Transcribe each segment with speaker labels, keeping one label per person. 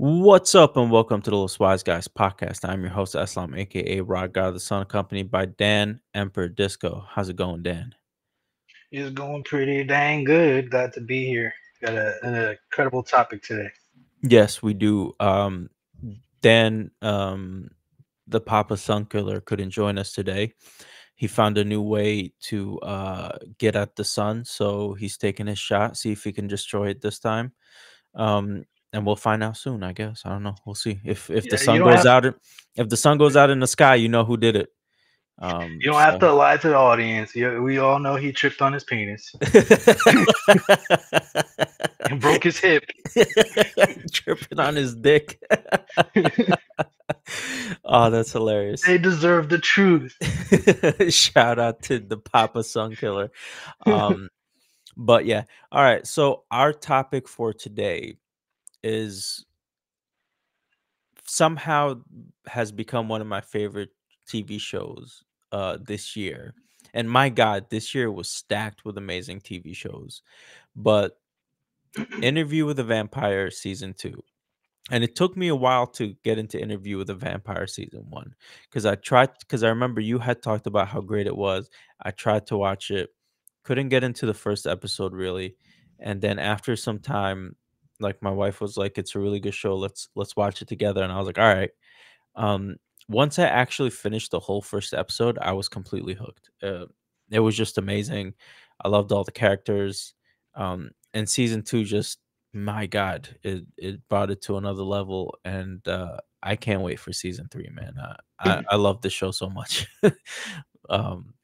Speaker 1: What's up, and welcome to the Los Wise Guys podcast. I'm your host, Eslam, aka Rod God of the Sun, accompanied by Dan Emperor Disco. How's it going, Dan?
Speaker 2: It's going pretty dang good. Glad to be here. Got an incredible topic today.
Speaker 1: Yes, we do. Dan, the Papa Sun Killer, couldn't join us today. He found a new way to get at the sun, so he's taking his shot, see if he can destroy it this time. Um, and we'll find out soon, I guess. I don't know. We'll see if the
Speaker 2: Yeah, you
Speaker 1: sun
Speaker 2: don't
Speaker 1: goes
Speaker 2: have
Speaker 1: out. If the sun goes out in the sky, you know who did it.
Speaker 2: you don't have
Speaker 1: So
Speaker 2: to lie to the audience. We all know he tripped on his penis and broke his hip.
Speaker 1: tripping on his dick. Oh, that's hilarious.
Speaker 2: They deserve the truth.
Speaker 1: Shout out to the Papa Sun Killer. Um, but yeah, all right. So our topic for today is somehow has become one of my favorite TV shows this year. And my God, this year was stacked with amazing TV shows. But Interview with a Vampire season 2. And it took me a while to get into Interview with a Vampire season 1 because I remember you had talked about how great it was. I tried to watch it, couldn't get into the first episode really, and then after some time, like my wife was like, "It's a really good show. Let's watch it together." And I was like, "All right." Um, Once I actually finished the whole first episode, I was completely hooked. It was just amazing. I loved all the characters. And season 2 just my God, it brought it to another level, and I can't wait for season 3, man. I love this show so much. um,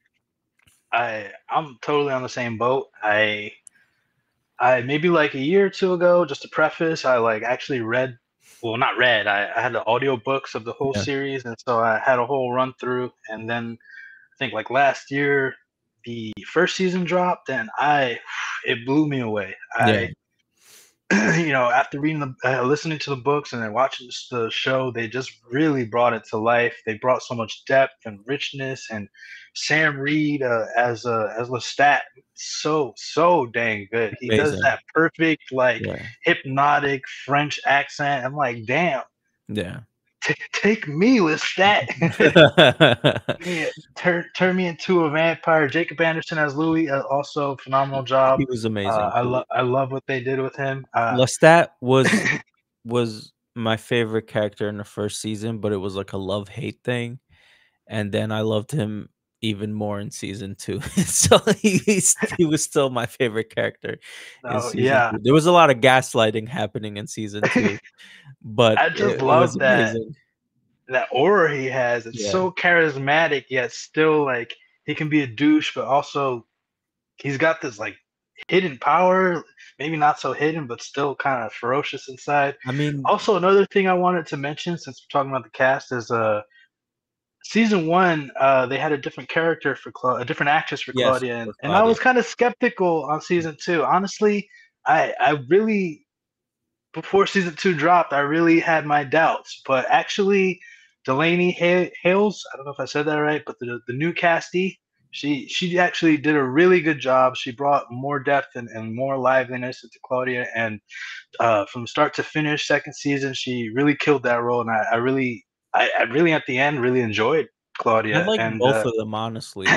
Speaker 2: I'm totally on the same boat. I maybe like a year or two ago, just to preface, I like actually read, well, not read. I had the audio books of the whole
Speaker 1: yeah,
Speaker 2: series, and so I had a whole run through. And then I think like last year, the first season dropped, and I it blew me away.
Speaker 1: yeah,
Speaker 2: After reading listening to the books and then watching the show, they just really brought it to life. They brought so much depth and richness, and Sam Reed as Lestat, so dang good. He does
Speaker 1: amazing.
Speaker 2: that perfect like
Speaker 1: Yeah,
Speaker 2: hypnotic French accent. I'm like, damn,
Speaker 1: yeah.
Speaker 2: take me, Lestat. Yeah, turn me into a vampire. Jacob Anderson as Louis, also phenomenal job.
Speaker 1: He was amazing too.
Speaker 2: I love what they did with him.
Speaker 1: Lestat was my favorite character in the first season, but it was like a love-hate thing, and then I loved him even more in season 2. So he was still my favorite character in
Speaker 2: Oh
Speaker 1: season
Speaker 2: yeah,
Speaker 1: 2. There was a lot of gaslighting happening in season 2, but
Speaker 2: I just
Speaker 1: it was
Speaker 2: love
Speaker 1: amazing.
Speaker 2: that aura he has. It's
Speaker 1: Yeah.
Speaker 2: so charismatic, yet still like he can be a douche, but also he's got this like hidden power. Maybe not so hidden, but still kind of ferocious inside.
Speaker 1: I mean,
Speaker 2: Also, another thing I wanted to mention since we're talking about the cast is season one, they had a different character for a different actress for
Speaker 1: yes,
Speaker 2: Claudia,
Speaker 1: for
Speaker 2: and I
Speaker 1: Claudia.
Speaker 2: was kind of skeptical on season two. Honestly, I really before season two dropped, I really had my doubts, but actually, Delaney Hales, I don't know if I said that right, but the new castee, she actually did a really good job. She brought more depth and more liveliness into Claudia, and from start to finish, second season, she really killed that role, and I really at the end really enjoyed
Speaker 1: I
Speaker 2: Claudia,
Speaker 1: like
Speaker 2: and
Speaker 1: both of them, honestly.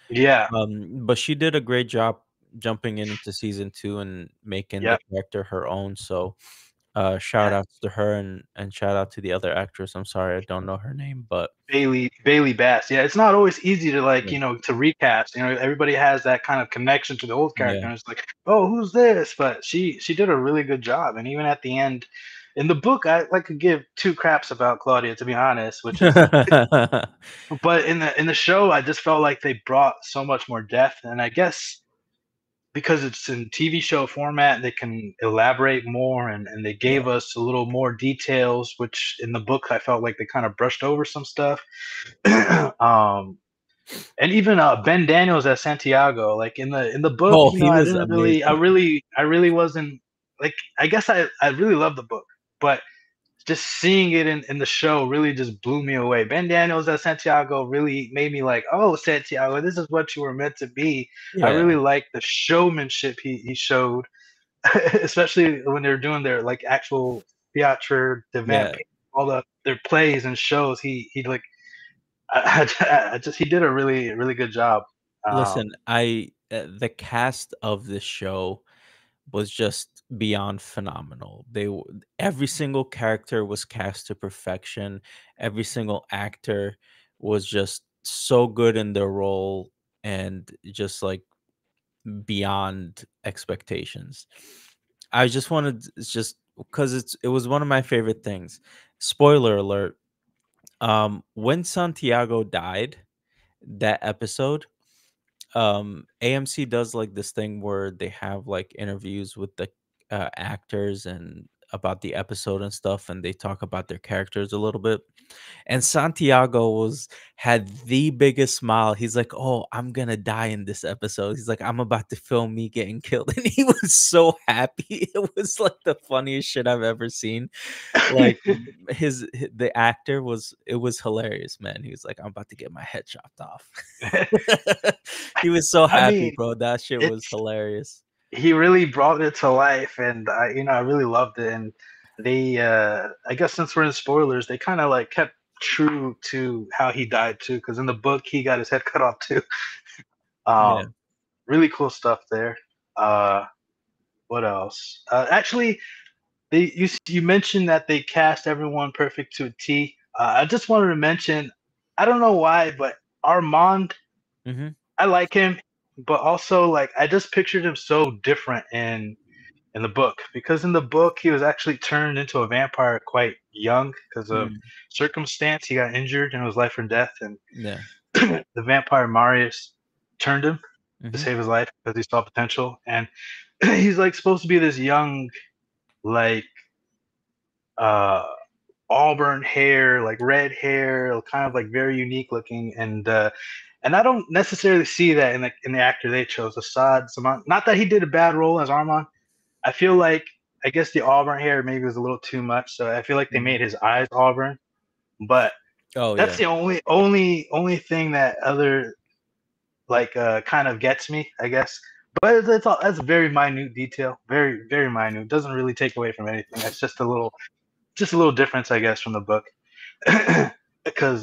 Speaker 2: yeah,
Speaker 1: But she did a great job jumping into season 2 and making the
Speaker 2: yep.
Speaker 1: character her own, so, shout
Speaker 2: Yeah.
Speaker 1: outs to her and shout out to the other actress. I'm sorry, I don't know her name, but
Speaker 2: Bailey Bass. Yeah, it's not always easy to like,
Speaker 1: yeah,
Speaker 2: to recast. Everybody has that kind of connection to the old character,
Speaker 1: yeah.
Speaker 2: and it's like, oh, who's this? But she did a really good job, and even at the end, in the book, I like to give two craps about Claudia, to be honest, which is, but in the show, I just felt like they brought so much more depth, and I guess because it's in TV show format, they can elaborate more, and they
Speaker 1: Yeah.
Speaker 2: gave us a little more details, which in the book I felt like they kind of brushed over some stuff. um, and even Ben Daniels as Santiago, like in the book,
Speaker 1: Oh, he
Speaker 2: I
Speaker 1: was
Speaker 2: didn't really,
Speaker 1: amazing.
Speaker 2: I really wasn't like, I guess I really loved the book, but just seeing it in the show really just blew me away. Ben Daniels as Santiago really made me like, oh, Santiago, this is what you were meant to be. I
Speaker 1: Yeah.
Speaker 2: really liked the showmanship he showed, especially when they're doing their like actual. theater, the
Speaker 1: Yeah.
Speaker 2: vampire, all their plays and shows. He like I just he did a really good job.
Speaker 1: Listen,
Speaker 2: Um,
Speaker 1: the cast of this show was just beyond phenomenal. Every single character was cast to perfection. Every single actor was just so good in their role and just like beyond expectations. I just wanted it's just because it was one of my favorite things. Spoiler alert, when Santiago died, that episode, AMC does like this thing where they have like interviews with the actors and about the episode and stuff, and they talk about their characters a little bit. And Santiago was had the biggest smile. He's like, "Oh, I'm gonna die in this episode." He's like, "I'm about to film me getting killed," and he was so happy. It was like the funniest shit I've ever seen. Like the actor was it was hilarious, man. He was like, "I'm about to get my head chopped off." He was so
Speaker 2: I
Speaker 1: happy,
Speaker 2: mean,
Speaker 1: bro. That shit was
Speaker 2: it's
Speaker 1: hilarious.
Speaker 2: he really brought it to life, and I really loved it. And they, I guess since we're in spoilers, they kind of like kept true to how he died too, because in the book he got his head cut off too.
Speaker 1: Yeah.
Speaker 2: Um, really cool stuff there. Uh, what else? Actually, you mentioned that they cast everyone perfect to a T. I just wanted to mention, I don't know why, but Armand,
Speaker 1: Mhm.
Speaker 2: I like him, but also like I just pictured him so different in the book, because in the book he was actually turned into a vampire quite young because of
Speaker 1: Mm.
Speaker 2: circumstance. He got injured and it was life or death, and
Speaker 1: Yeah.
Speaker 2: the vampire Marius turned him to
Speaker 1: Mhm.
Speaker 2: save his life because he saw potential. And he's like supposed to be this young, like uh auburn hair, like red hair, kind of like very unique looking. And I don't necessarily see that in the actor they chose, Assad Zaman. Not that he did a bad role as Armand. I feel like, I guess the auburn hair maybe was a little too much, so I feel like they
Speaker 1: Mhm.
Speaker 2: made his eyes auburn. But
Speaker 1: Oh,
Speaker 2: that's
Speaker 1: yeah.
Speaker 2: the only thing that other like kind of gets me, I guess. But it's all that's a very minute detail, very minute. Doesn't really take away from anything. It's just a little difference, I guess, from the book. Because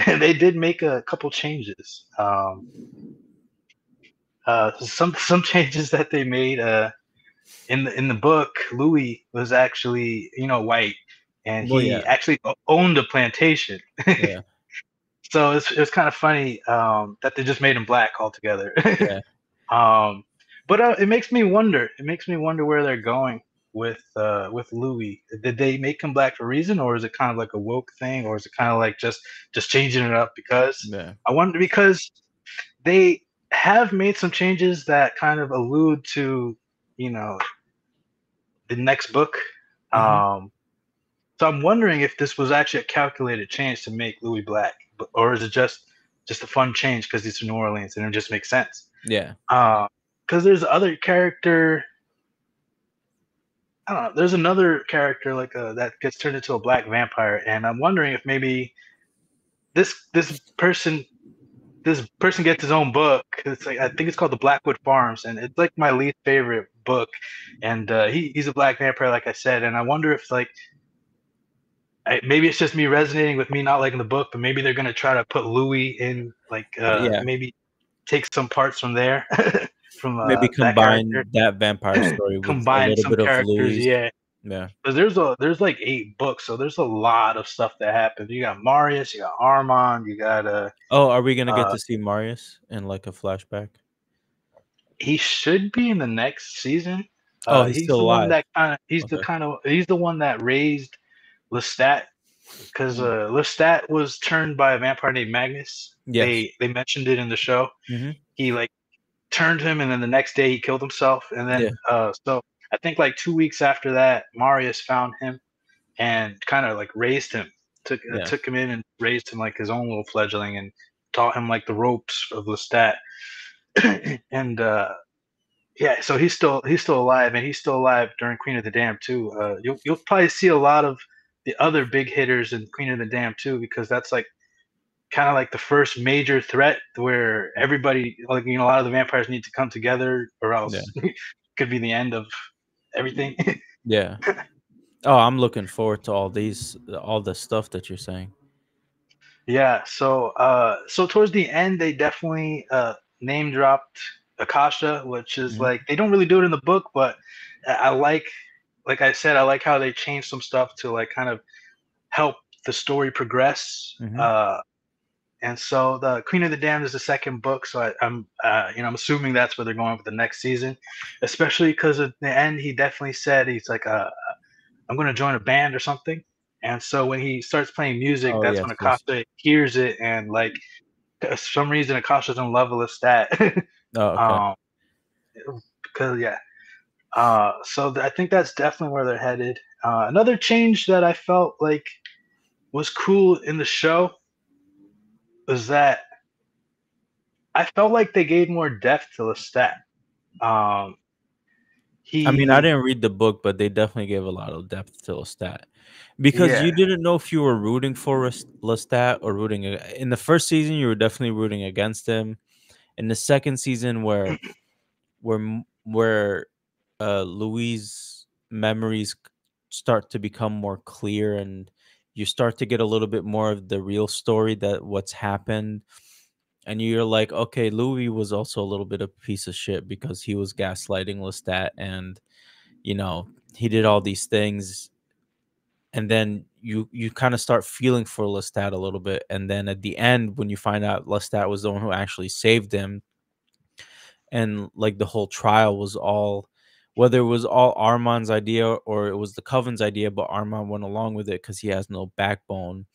Speaker 2: they did make a couple changes. Some changes that they made. In the book, Louis was actually, white, and
Speaker 1: Well,
Speaker 2: he
Speaker 1: yeah.
Speaker 2: actually owned a plantation.
Speaker 1: Yeah.
Speaker 2: So it's kind of funny that they just made him black altogether.
Speaker 1: Yeah.
Speaker 2: um, but it makes me wonder. It makes me wonder where they're going with Louis. Did they make him black for a reason, or is it kind of like a woke thing, or is it kind of like just changing it up because
Speaker 1: Yeah.
Speaker 2: I wonder, because they have made some changes that kind of allude to, you know the next book.
Speaker 1: Mhm.
Speaker 2: Um, so I'm wondering if this was actually a calculated change to make Louis black, or is it just a fun change because he's from New Orleans and it just makes sense.
Speaker 1: Yeah.
Speaker 2: Because there's other character. I don't know. There's another character like that gets turned into a black vampire, and I'm wondering if maybe this person gets his own book. It's like, I think it's called The Blackwood Farms, and it's like my least favorite book. And he's a black vampire, like I said, and I wonder if like maybe it's just me resonating with me not liking the book, but maybe they're gonna try to put Louis in, like
Speaker 1: Yeah.
Speaker 2: maybe take some parts from there, from
Speaker 1: Maybe
Speaker 2: that character,
Speaker 1: combine that vampire story with a
Speaker 2: combine
Speaker 1: little
Speaker 2: some
Speaker 1: bit of
Speaker 2: characters,
Speaker 1: Louis.
Speaker 2: yeah.
Speaker 1: Yeah.
Speaker 2: Because there's like 8 books, so there's a lot of stuff that happens. You got Marius, you got Armand, you got
Speaker 1: Oh, are we gonna get
Speaker 2: uh
Speaker 1: to see Marius in, like, a flashback?
Speaker 2: he should be in the next season.
Speaker 1: Oh, he's
Speaker 2: He's
Speaker 1: still
Speaker 2: the one
Speaker 1: alive.
Speaker 2: that
Speaker 1: Okay.
Speaker 2: he's the one that raised Lestat, because
Speaker 1: Mm.
Speaker 2: Lestat was turned by a vampire named Magnus.
Speaker 1: Yes.
Speaker 2: They mentioned it in the show.
Speaker 1: Mhm.
Speaker 2: He like turned him, and then the next day he killed himself. And
Speaker 1: Yeah.
Speaker 2: then so I think like 2 weeks after that, Marius found him and kind of like raised him,
Speaker 1: Yeah.
Speaker 2: took him in and raised him like his own little fledgling, and taught him like the ropes of Lestat. And yeah, so he's still alive, and he's still alive during Queen of the Dam too. You'll probably see a lot of the other big hitters in Queen of the Dam too, because that's like kind of like the first major threat where everybody, like, a lot of the vampires need to come together, or
Speaker 1: Yeah.
Speaker 2: else it could be the end of everything.
Speaker 1: Yeah. Oh, I'm looking forward to all the stuff that you're saying.
Speaker 2: Yeah, so towards the end they definitely name dropped Akasha, which is
Speaker 1: Mhm.
Speaker 2: like they don't really do it in the book, but I like I said, I like how they changed some stuff to like kind of help the story progress.
Speaker 1: Mhm.
Speaker 2: And so the Queen of the Damned is the second book, so I'm I'm assuming that's where they're going with the next season, especially because at the end he definitely said he's like I'm going to join a band or something. And so when he starts playing music,
Speaker 1: Oh,
Speaker 2: that's
Speaker 1: yes,
Speaker 2: when
Speaker 1: yes.
Speaker 2: Akasha hears it, and like for some reason Akasha's in love with Lestat.
Speaker 1: Oh, okay.
Speaker 2: um, because yeah. I think that's definitely where they're headed. Another change that I felt like was cool in the show was that I felt like they gave more depth to Lestat. Um,
Speaker 1: I mean, I
Speaker 2: he,
Speaker 1: didn't read the book, but they definitely gave a lot of depth to Lestat because
Speaker 2: yeah,
Speaker 1: you didn't know if you were rooting for Lestat or in the first season. You were definitely rooting against him. In the second season, where Louis' memories start to become more clear and you start to get a little bit more of the real story that what's happened, and you're like, okay, Louis was also a little bit of a piece of shit because he was gaslighting Lestat, and he did all these things, and then you kind of start feeling for Lestat a little bit, and then at the end when you find out Lestat was the one who actually saved him, and like the whole trial was all, whether it was all Armand's idea or it was the Coven's idea, but Armand went along with it because he has no backbone.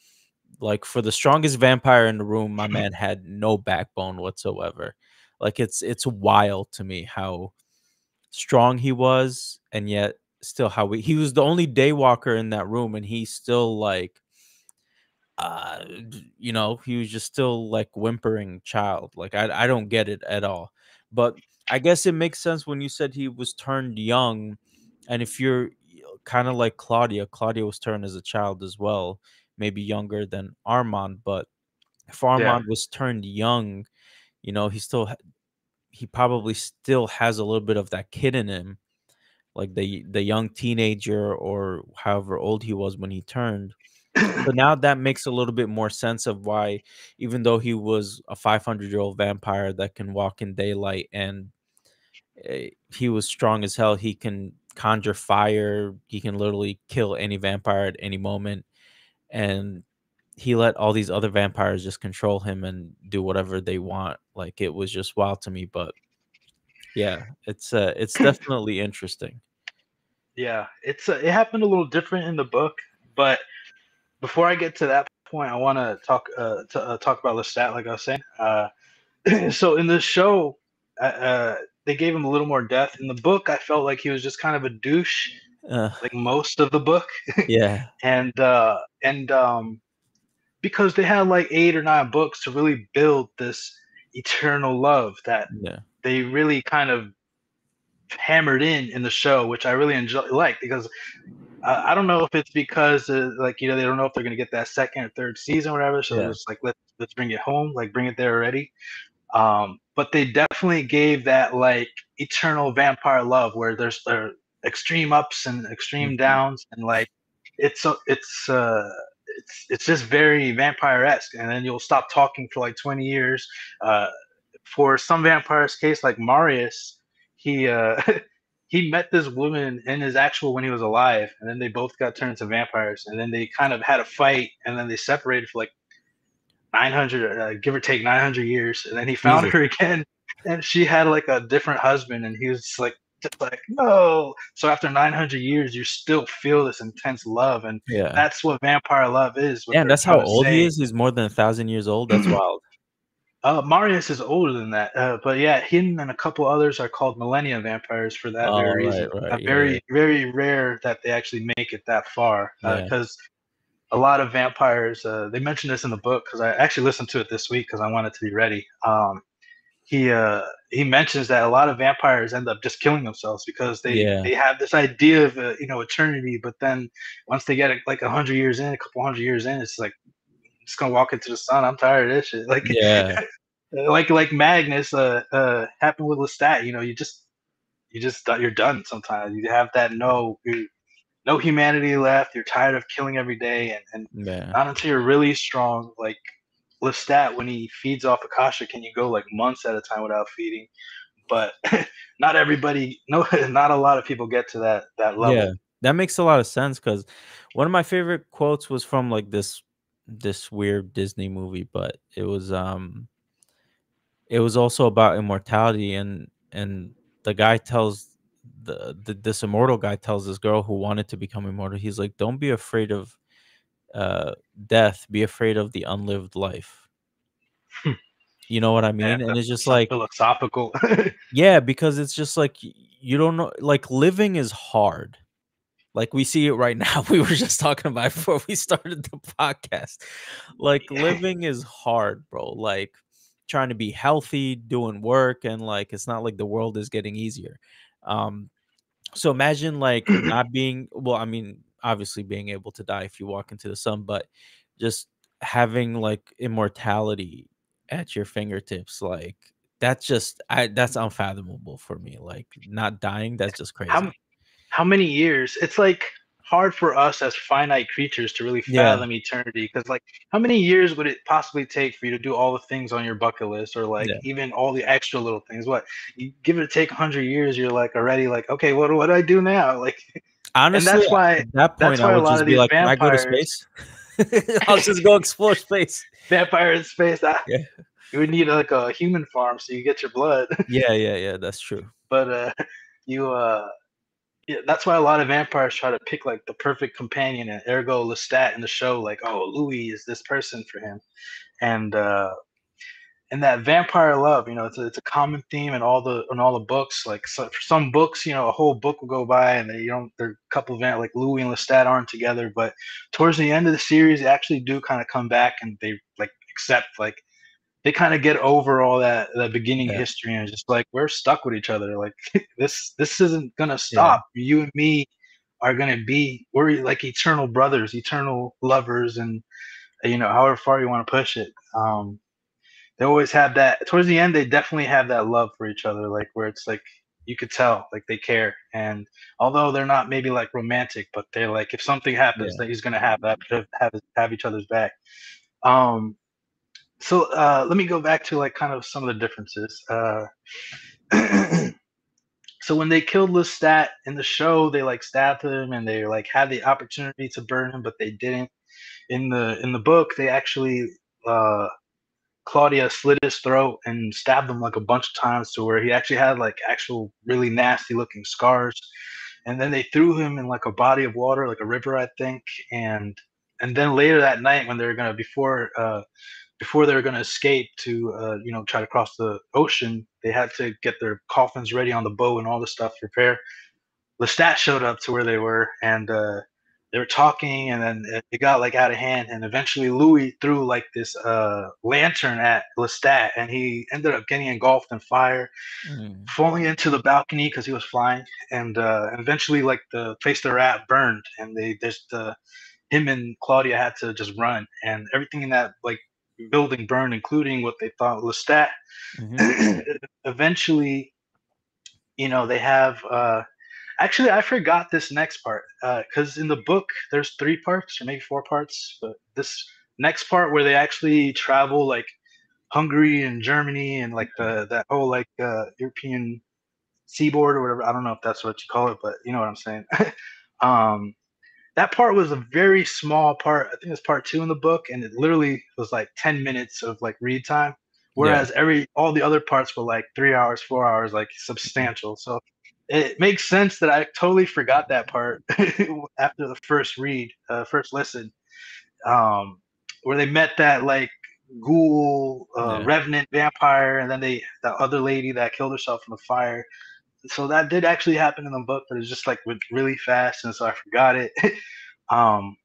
Speaker 1: Like for the strongest vampire in the room, my man had no backbone whatsoever. Like it's wild to me how strong he was, and yet still how he was the only daywalker in that room, and he still like he was just still like whimpering child. Like I don't get it at all. But I guess it makes sense when you said he was turned young, and if you're kind of like Claudia was turned as a child as well, maybe younger than Armand, but if
Speaker 2: yeah,
Speaker 1: Armand was turned young, he probably still has a little bit of that kid in him, like the young teenager or however old he was when he turned. So now that makes a little bit more sense of why, even though he was a 500-year-old vampire that can walk in daylight and he was strong as hell, he can conjure fire, he can literally kill any vampire at any moment, and he let all these other vampires just control him and do whatever they want. Like it was just wild to me, but yeah, it's definitely interesting.
Speaker 2: yeah. It happened a little different in the book, but before I get to that point, I want talk about Lestat, like I was saying. So in the show, they gave him a little more depth. In the book, I felt like he was just kind of a douche,
Speaker 1: Uh,
Speaker 2: like most of the book,
Speaker 1: yeah,
Speaker 2: and because they had like 8 or 9 books to really build this eternal love that
Speaker 1: yeah,
Speaker 2: they really kind of hammered in the show, which I really enjoy, like because I don't know if it's because like they don't know if they're gonna get that second or third season or whatever, so they're
Speaker 1: yeah.
Speaker 2: just like let's bring it home, like bring it there already. But they definitely gave that like eternal vampire love where there's extreme ups and extreme
Speaker 1: Mhm.
Speaker 2: downs, and like it's just very vampire-esque, and then you'll stop talking for like 20 years. Uh, for some vampires case like Marius, he he met this woman in his actual when he was alive, and then they both got turned into vampires, and then they kind of had a fight, and then they separated for like 900, give or take 900 years, and then he found
Speaker 1: Jesus.
Speaker 2: her again, and she had like a different husband, and he was like just like no. So after 900 years you still feel this intense love, and
Speaker 1: Yeah.
Speaker 2: that's what vampire love is, what
Speaker 1: And
Speaker 2: they're
Speaker 1: that's how
Speaker 2: trying to
Speaker 1: old he
Speaker 2: say.
Speaker 1: is? He's more than 1,000 years old? That's wild.
Speaker 2: Marius is older than that, but yeah, him and a couple others are called millennium vampires for that very
Speaker 1: Oh, right,
Speaker 2: reason.
Speaker 1: right. Yeah, yeah,
Speaker 2: Very, very rare that they actually make it that far,
Speaker 1: yeah.
Speaker 2: because a lot of vampires. They mentioned this in the book because I actually listened to it this week because I wanted to be ready. He mentions that a lot of vampires end up just killing themselves because
Speaker 1: Yeah.
Speaker 2: they have this idea of eternity, but then once they get it like 100 years in, a couple hundred years in, it's like just gonna walk into the sun. I'm tired of this shit. Like
Speaker 1: Yeah.
Speaker 2: like Magnus happened with Lestat. You just you're done. Sometimes you have that no. no humanity left. You're tired of killing every day, and
Speaker 1: Yeah.
Speaker 2: not until you're really strong, like Lestat, when he feeds off Akasha, can you go like months at a time without feeding. But not everybody, no, not a lot of people get to that
Speaker 1: Yeah.
Speaker 2: level.
Speaker 1: That makes a lot of sense because one of my favorite quotes was from, like, this weird Disney movie, but it was also about immortality, and the guy tells this immortal guy tells this girl who wanted to become immortal, he's like, "Don't be afraid of, death, be afraid of the unlived life." You know what I
Speaker 2: Man,
Speaker 1: mean? And
Speaker 2: that
Speaker 1: it's just
Speaker 2: sounds
Speaker 1: like,
Speaker 2: philosophical.
Speaker 1: yeah, because it's just like, you don't know, like, living is hard. Like, we see it right now. We were just talking about it before we started the podcast. Like, living is hard, bro. Like, trying to be healthy, doing work, and, like, it's not like the world is getting easier. Um, so imagine, like, not being, well, I mean, obviously being able to die if you walk into the sun, but just having, like, immortality at your fingertips, like, that's unfathomable for me. Like, not dying, that's just
Speaker 2: how
Speaker 1: crazy.
Speaker 2: how many years? It's like hard for us as finite creatures to really
Speaker 1: Yeah,
Speaker 2: fathom eternity, because like how many years would it possibly take for you to do all the things on your bucket list, or like
Speaker 1: yeah.
Speaker 2: even all the extra little things? What, you give it a take 100 years, you're like already like, okay, what do I do now? Like, and
Speaker 1: Honestly, at that point,
Speaker 2: that's
Speaker 1: I
Speaker 2: why a
Speaker 1: would
Speaker 2: lot
Speaker 1: just
Speaker 2: of
Speaker 1: be
Speaker 2: these
Speaker 1: like, "Can I go to
Speaker 2: vampires
Speaker 1: space?" I'll just go explore space.
Speaker 2: vampire in space,
Speaker 1: Yeah.
Speaker 2: you would need like a human farm so you get your blood.
Speaker 1: Yeah, yeah, yeah, that's true.
Speaker 2: But you yeah, that's why a lot of vampires try to pick like the perfect companion, and ergo Lestat in the show, like, oh, Louis is this person for him. And that vampire love, it's a common theme in all the books. Like, so for some books, a whole book will go by and they don't they're a couple of like Louis and Lestat aren't together, but towards the end of the series they actually do kind of come back, and they like accept, like, they kind of get over all that beginning
Speaker 1: Yeah,
Speaker 2: history, and just like, we're stuck with each other. Like, this isn't gonna
Speaker 1: yeah,
Speaker 2: stop. You and me are gonna be we're like eternal brothers, eternal lovers, and however far you want to push it. They always have that towards the end. They definitely have that love for each other, like where it's like you could tell like they care. And although they're not maybe like romantic, but they're like, if something happens,
Speaker 1: yeah.
Speaker 2: that he's gonna have each other's back. Um, so let me go back to like kind of some of the differences. So when they killed Lestat in the show, they like stabbed him, and they like had the opportunity to burn him, but they didn't. In the book, they actually uh, Claudia slit his throat and stabbed him like a bunch of times, to where he actually had like actual really nasty looking scars. And then they threw him in like a body of water, like a river, I think. And then later that night, when they were gonna before they were going to escape to try to cross the ocean, they had to get their coffins ready on the boat and all the stuff prepared. Lestat showed up to where they were, and they were talking, and then it got like out of hand, and eventually Louis threw like this lantern at Lestat, and he ended up getting engulfed in fire,
Speaker 1: Mm,
Speaker 2: falling into the balcony because he was flying. And eventually, like, the place they're at burned, and they just him and Claudia had to just run, and everything in that like building burned, including what they thought was Lestat.
Speaker 1: mhm.
Speaker 2: Eventually, they have. Actually, I forgot this next part, because in the book there's 3 parts or maybe 4 parts, but this next part where they actually travel like Hungary and Germany, and like that whole like European seaboard or whatever. I don't know if that's what you call it, but you know what I'm saying. um, that part was a very small part. I think it's part 2 in the book, and it literally was like 10 minutes of like read time.
Speaker 1: Yeah,
Speaker 2: Whereas all the other parts were like 3 hours, 4 hours, like substantial. So it makes sense that I totally forgot that part after the first listen, um, where they met that like ghoul,
Speaker 1: yeah,
Speaker 2: revenant vampire, and then that other lady that killed herself in the fire. So that did actually happen in the book, but it's just like really fast, and so I forgot it. um,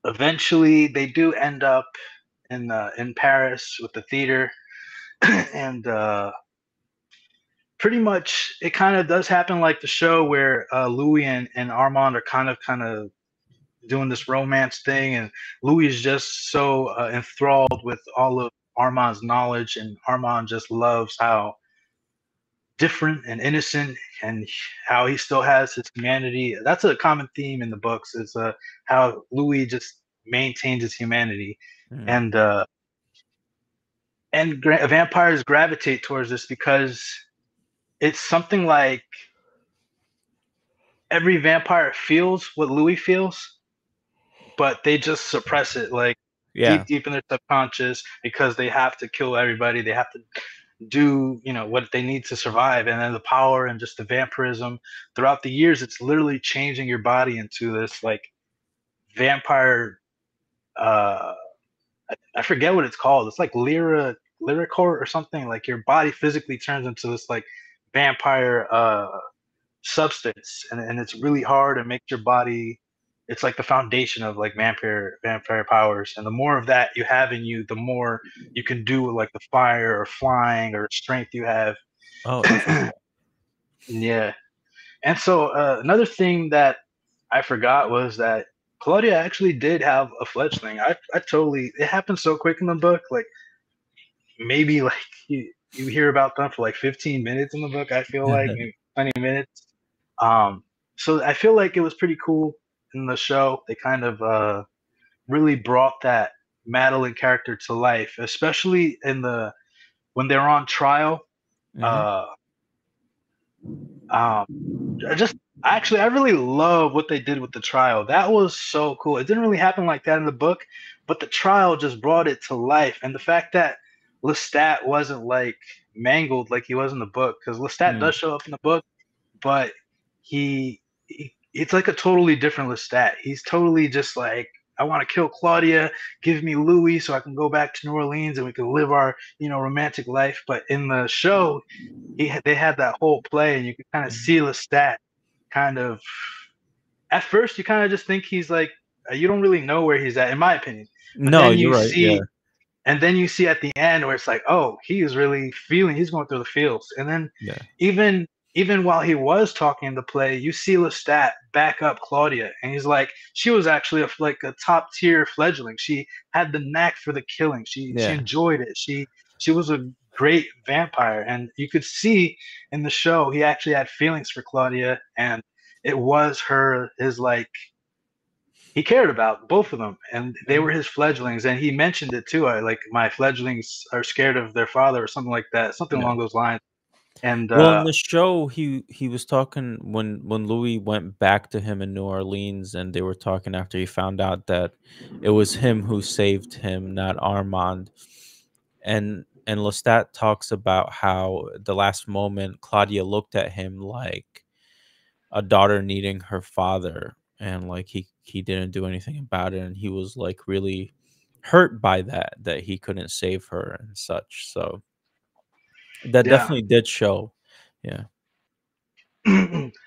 Speaker 2: Eventually, they do end up in Paris with the theater, and pretty much it kind of does happen like the show, where Louis and Armand are kind of doing this romance thing, and Louis is just so enthralled with all of Armand's knowledge, and Armand just loves how different and innocent, and how he still has his humanity. That's a common theme in the books, is how Louis just maintains his humanity.
Speaker 1: Mhm.
Speaker 2: And vampires gravitate towards this because it's something like every vampire feels what Louis feels, but they just suppress it, like
Speaker 1: Yeah.
Speaker 2: deep in their subconscious, because they have to kill everybody. They have to do, what they need to survive. And then the power and just the vampirism throughout the years, it's literally changing your body into this like vampire. uh I forget what it's called. It's like lyricore or something. Like your body physically turns into this like vampire substance, and it's really hard and makes your body. It's like the foundation of like vampire powers, and the more of that you have in you, the more you can do with like the fire or flying or strength you have.
Speaker 1: Oh, interesting.
Speaker 2: Yeah. And so another thing that I forgot was that Claudia actually did have a fledgling. I totally, it happened so quick in the book. Like maybe like you hear about them for like 15 minutes in the book. I feel like maybe 20 minutes. Um, so I feel like it was pretty cool in the show. They kind of really brought that Madeline character to life, especially in the when they're on trial.
Speaker 1: Mhm.
Speaker 2: Uh, um, I just actually I really love what they did with the trial. That was so cool. It didn't really happen like that in the book, but the trial just brought it to life. And the fact that Lestat wasn't like mangled like he was in the book, because Lestat
Speaker 1: Mm.
Speaker 2: does show up in the book, but it's like a totally different Lestat. He's totally just like, I want to kill Claudia, give me Louis so I can go back to New Orleans and we can live our, romantic life. But in the show, they had that whole play, and you could kind of
Speaker 1: Mhm.
Speaker 2: see Lestat kind of. At first, you kind of just think he's like, you don't really know where he's at, in my opinion. But
Speaker 1: No,
Speaker 2: then
Speaker 1: you're
Speaker 2: you
Speaker 1: right, yeah,
Speaker 2: see and then you see at the end where it's like, oh, he is really feeling. He's going through the feels. And then
Speaker 1: yeah,
Speaker 2: even even while he was talking in the play, you see Lestat back up Claudia, and he's like, she was actually like a top tier fledgling. She had the knack for the killing. She
Speaker 1: yeah,
Speaker 2: enjoyed it. She was a great vampire, and you could see in the show he actually had feelings for Claudia, and it was his like he cared about both of them, and they
Speaker 1: mhm,
Speaker 2: were his fledglings, and he mentioned it too. I like, my fledglings are scared of their father, or something like that, something
Speaker 1: yeah.
Speaker 2: along those lines. And
Speaker 1: Well, in the show, he was talking when Louis went back to him in New Orleans, and they were talking after he found out that it was him who saved him, not Armand. And Lestat talks about how the last moment Claudia looked at him like a daughter needing her father, and like he didn't do anything about it, and he was like really hurt by that he couldn't save her and such. So that
Speaker 2: yeah,
Speaker 1: definitely did show. Yeah.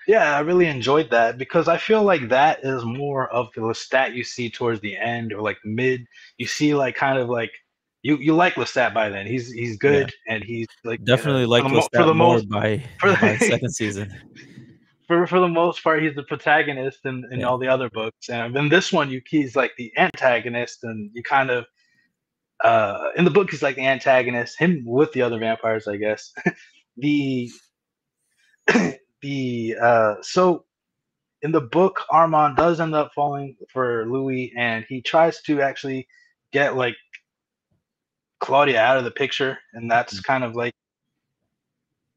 Speaker 2: yeah, I really enjoyed that, because I feel like that is more of the Lestat you see towards the end or like mid. You see like kind of like you like Lestat by then. He's
Speaker 1: Yeah.
Speaker 2: good, and he's like
Speaker 1: Definitely liked
Speaker 2: for
Speaker 1: Lestat
Speaker 2: the
Speaker 1: more
Speaker 2: most
Speaker 1: by
Speaker 2: for
Speaker 1: by second season.
Speaker 2: for the most part, he's the protagonist in
Speaker 1: Yeah.
Speaker 2: all the other books, and in this one, he's like the antagonist, and you kind of in the book he's like the antagonist, him with the other vampires, I guess. the the so in the book, Armand does end up falling for Louis, and he tries to actually get like Claudia out of the picture, and that's
Speaker 1: Mhm.
Speaker 2: kind of like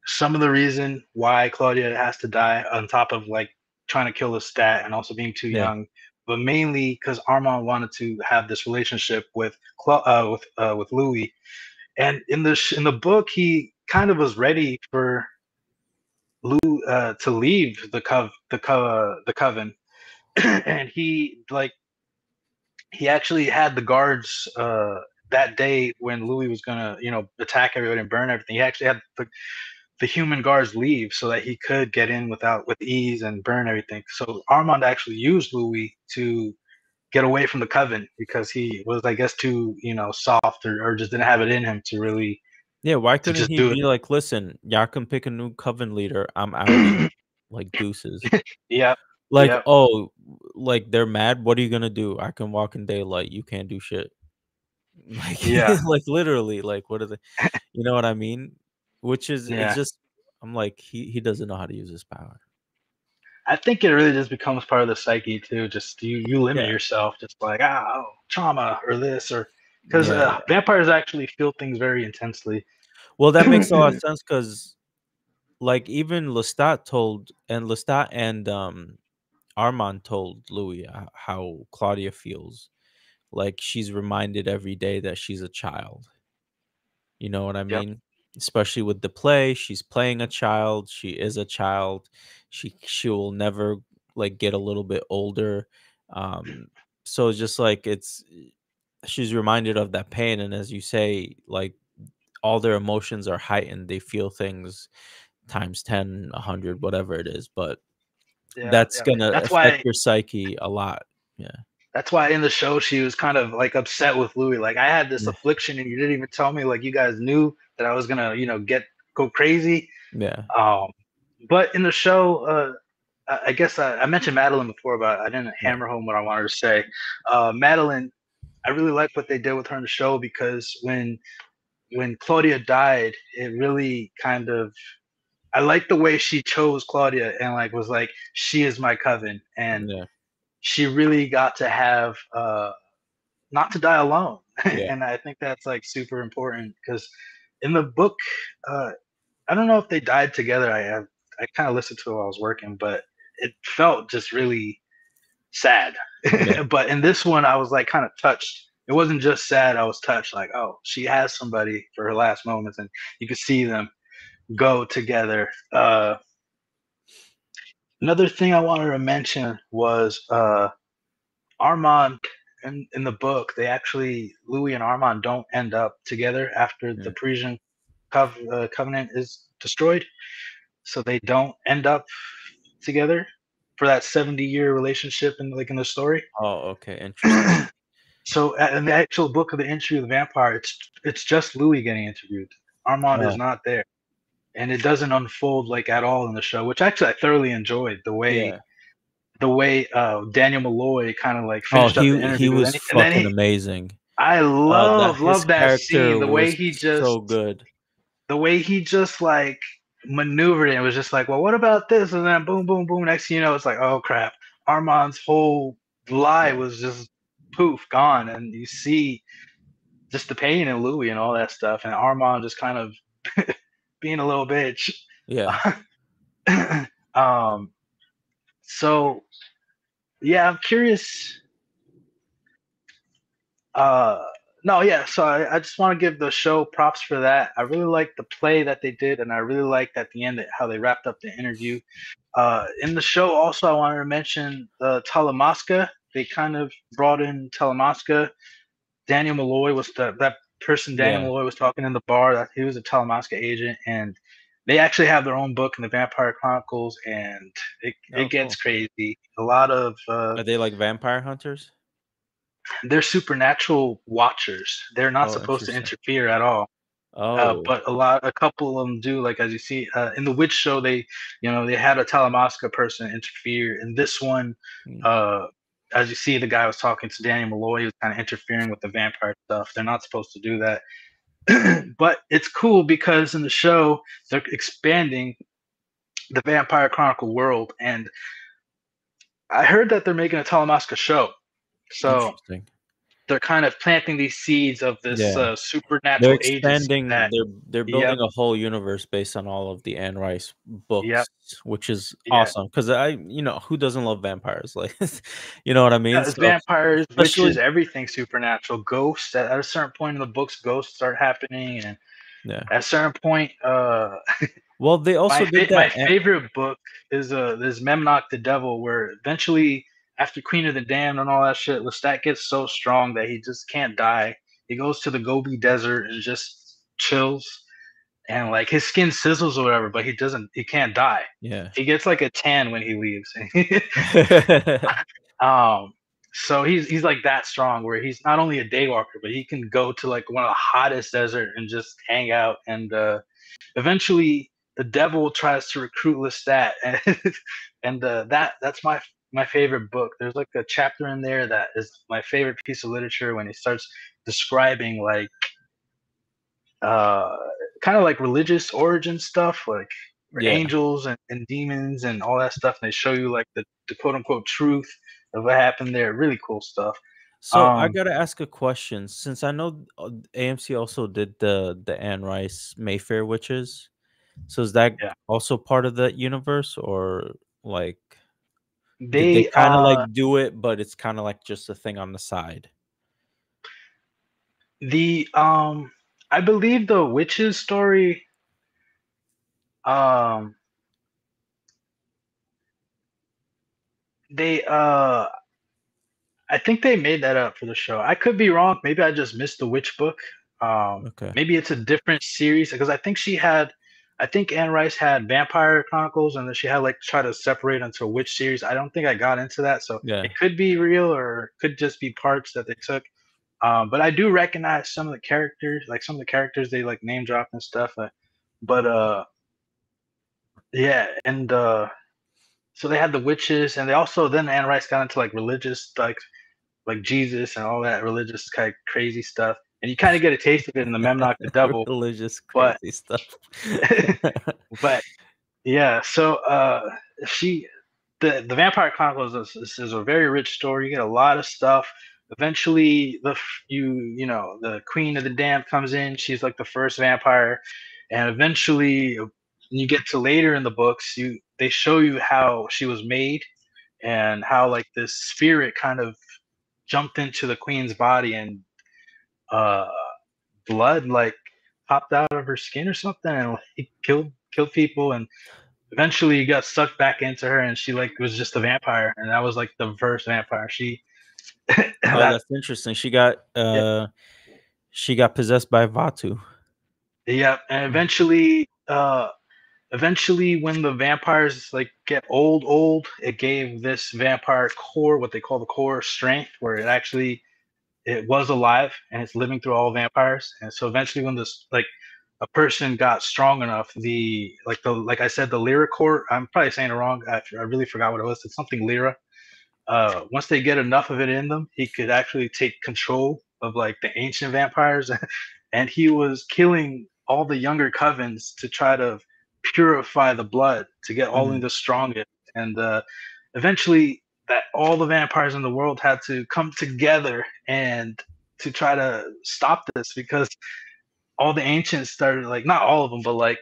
Speaker 2: some of the reason why Claudia has to die, on top of like trying to kill a stat and also being too
Speaker 1: Yeah.
Speaker 2: young, but mainly because Armand wanted to have this relationship with with Louis. And in the book, he kind of was ready for to leave the coven, and he actually had the guards that day when Louis was gonna attack everybody and burn everything. He actually had the human guards leave so that he could get in with ease and burn everything. So Armand actually used Louis to get away from the coven, because he was, I guess, too soft, or just didn't have it in him to really
Speaker 1: Yeah, why
Speaker 2: to
Speaker 1: couldn't
Speaker 2: just
Speaker 1: he
Speaker 2: do it.
Speaker 1: be like, "Listen, y'all can pick a new coven leader. I'm outie." Like, deuces.
Speaker 2: Yep,
Speaker 1: Like,
Speaker 2: yep,
Speaker 1: "Oh, like, they're mad? What are you gonna do? I can walk in daylight. You can't do shit." Like
Speaker 2: yeah,
Speaker 1: like, literally, like, what are the you know what I mean? Which is it's
Speaker 2: yeah,
Speaker 1: just I'm like, he doesn't know how to use his power.
Speaker 2: I think it really just becomes part of the psyche too. Just you limit
Speaker 1: Yeah,
Speaker 2: yourself, just like oh, trauma or this or because
Speaker 1: yeah, yeah.
Speaker 2: vampires actually feel things very intensely.
Speaker 1: Well, that makes a lot of sense because, like, even Lestat and Armand told Louis how Claudia feels. Like she's reminded every day that she's a child. You know what I
Speaker 2: Yep.
Speaker 1: mean? Especially with the play, she's playing a child. She is a child. She will never like get a little bit older. Um, so it's just like she's reminded of that pain, and as you say, like all their emotions are heightened. They feel things times 10, 100, whatever it is. But
Speaker 2: Yeah,
Speaker 1: that's
Speaker 2: yeah.
Speaker 1: gonna
Speaker 2: That's
Speaker 1: affect
Speaker 2: why
Speaker 1: your psyche a lot. Yeah.
Speaker 2: that's why in the show she was kind of like upset with Louis. Like I had this
Speaker 1: Yeah.
Speaker 2: affliction and you didn't even tell me. Like you guys knew that I was gonna, go crazy.
Speaker 1: Yeah.
Speaker 2: Um, but in the show, I guess I mentioned Madeline before, but I didn't
Speaker 1: Yeah.
Speaker 2: hammer home what I wanted to say. Madeline, I really like what they did with her in the show because when Claudia died, it really kind of I like the way she chose Claudia and like was like she is my coven and
Speaker 1: Yeah.
Speaker 2: she really got to have not to die alone.
Speaker 1: Yeah.
Speaker 2: And I think that's like super important because in the book, uh, I don't know if they died together. I kind of listened to it while I was working, but it felt just really sad.
Speaker 1: Yeah.
Speaker 2: But in this one, I was like kind of touched. It wasn't just sad. I was touched. Like, oh, she has somebody for her last moments, and you could see them go together. Another thing I wanted to mention was Armand. In the book, they actually Louis and Armand don't end up together after the
Speaker 1: Yeah.
Speaker 2: Parisian covenant is destroyed. So they don't end up together for that 70-year relationship in the story.
Speaker 1: Oh, okay, interesting.
Speaker 2: So in the actual book of the Entry of the Vampire, it's just Louis getting interviewed. Armand is
Speaker 1: Oh,
Speaker 2: not there, and it doesn't unfold like at all in the show, which actually I thoroughly enjoyed
Speaker 1: yeah.
Speaker 2: the way Daniel Malloy kind of like
Speaker 1: Oh,
Speaker 2: finished up the
Speaker 1: he
Speaker 2: interview,
Speaker 1: was
Speaker 2: and then
Speaker 1: fucking amazing.
Speaker 2: I
Speaker 1: That his
Speaker 2: love that
Speaker 1: character
Speaker 2: scene,
Speaker 1: was so good.
Speaker 2: the way he just like maneuvered it. It was just like, well, what about this? And then boom, boom, boom. Next thing you know, it's like, oh crap. Armand's whole lie
Speaker 1: Yeah,
Speaker 2: was just poof, gone. And you see just the pain in Louis and all that stuff. And Armand just kind of being a little bitch.
Speaker 1: yeah,
Speaker 2: um, so yeah, I'm curious. Uh, no, yeah. So I just want to give the show props for that. I really like the play that they did, and I really liked at the end how they wrapped up the interview. In the show, also, I wanted to mention Talamasca. They kind of brought in Talamasca. Daniel Malloy was that person. Daniel
Speaker 1: yeah.
Speaker 2: Malloy was talking in the bar. That he was a Talamasca agent, and they actually have their own book in the Vampire Chronicles, and it
Speaker 1: Oh,
Speaker 2: gets
Speaker 1: cool.
Speaker 2: crazy. A lot of
Speaker 1: Are they like vampire hunters?
Speaker 2: they're supernatural watchers. They're not
Speaker 1: Oh,
Speaker 2: supposed to
Speaker 1: interesting.
Speaker 2: interfere at all.
Speaker 1: Oh,
Speaker 2: But a couple of them do. Like as you see in the witch show, they had a Talamasca person interfere. In this one,
Speaker 1: mm,
Speaker 2: uh, as you see, the guy was talking to Daniel Malloy. He was kind of interfering with the vampire stuff. They're not supposed to do that. But it's cool because in the show they're expanding the Vampire Chronicle world, and I heard that they're making a Talamasca show. So
Speaker 1: interesting.
Speaker 2: they're kind of planting these seeds of this
Speaker 1: Yeah. They're
Speaker 2: supernatural agency
Speaker 1: expanding
Speaker 2: that.
Speaker 1: they're
Speaker 2: Yep,
Speaker 1: building a whole universe based on all of the Anne Rice
Speaker 2: yep,
Speaker 1: books, which is
Speaker 2: yeah.
Speaker 1: awesome. Because who doesn't love vampires? Like, you know what I mean?
Speaker 2: Yeah,
Speaker 1: So,
Speaker 2: vampires, witches,
Speaker 1: especially
Speaker 2: everything supernatural. Ghosts. At a certain point in the books, ghosts start happening, and
Speaker 1: yeah.
Speaker 2: at a certain point,
Speaker 1: Well, they also did
Speaker 2: my
Speaker 1: that
Speaker 2: favorite book is Memnoch the Devil, where eventually after Queen of the Damned and all that shit, Lestat gets so strong that he just can't die. He goes to the Gobi Desert and just chills, and like his skin sizzles or whatever, but he can't die.
Speaker 1: yeah.
Speaker 2: He gets like a tan when he leaves. Um, so he's like that strong where he's not only a daywalker, but he can go to like one of the hottest desert and just hang out. And eventually, the devil tries to recruit Lestat, and that's my favorite book. There's like a chapter in there that is my favorite piece of literature when he starts describing like uh kind of like religious origin stuff, like.
Speaker 1: Yeah.
Speaker 2: angels and demons and all that stuff. And they show you like the quote unquote truth of what happened there. Really cool stuff.
Speaker 1: So I
Speaker 2: Um,
Speaker 1: gotta ask a question, since I know AMC also did the Anne Rice Mayfair witches. So is that
Speaker 2: yeah,
Speaker 1: also part of the universe, or like did they
Speaker 2: they
Speaker 1: kind of like do it, but it's kind of like just a thing on the side?
Speaker 2: the I believe the witches story. Um, they I think they made that up for the show. I could be wrong. Maybe I just missed the witch book.
Speaker 1: Okay.
Speaker 2: Maybe it's a different series because I think Anne Rice had Vampire Chronicles, and then she had like try to separate into a witch series. I don't think I got into that, so
Speaker 1: Yeah.
Speaker 2: it could be real or it could just be parts that they took. But I do recognize some of the characters, like some of the characters they like name drop and stuff. But yeah, and so they had the witches, and they also then Anne Rice got into like religious like Jesus and all that religious kind of crazy stuff. And you kind of get a taste of it in the Memnoch the Devil,
Speaker 1: Religious
Speaker 2: but
Speaker 1: crazy stuff.
Speaker 2: but yeah. So she the Vampire Chronicles is a very rich story. You get a lot of stuff. Eventually, you know the Queen of the Damned comes in. She's like the first vampire, and eventually, when you get to later in the books, you they show you how she was made and how like this spirit kind of jumped into the queen's body and uh blood like popped out of her skin or something and like killed people and eventually you got sucked back into her and she like was just a vampire and that was like the first vampire she
Speaker 1: Oh,
Speaker 2: that
Speaker 1: that's interesting.
Speaker 2: yeah,
Speaker 1: She got possessed by Vatu.
Speaker 2: yeah and eventually when the vampires like get old it gave this vampire core what they call the core strength where it was alive and it's living through all vampires. And so eventually, when this like a person got strong enough, the like I said, the lyra core. I'm probably saying it wrong. I really forgot what it was. It's something lyra. Once they get enough of it in them, he could actually take control of like the ancient vampires, and he was killing all the younger covens to try to purify the blood to get only
Speaker 1: Mhm.
Speaker 2: the strongest. And eventually, that all the vampires in the world had to come together and to try to stop this because all the ancients started like not all of them, but like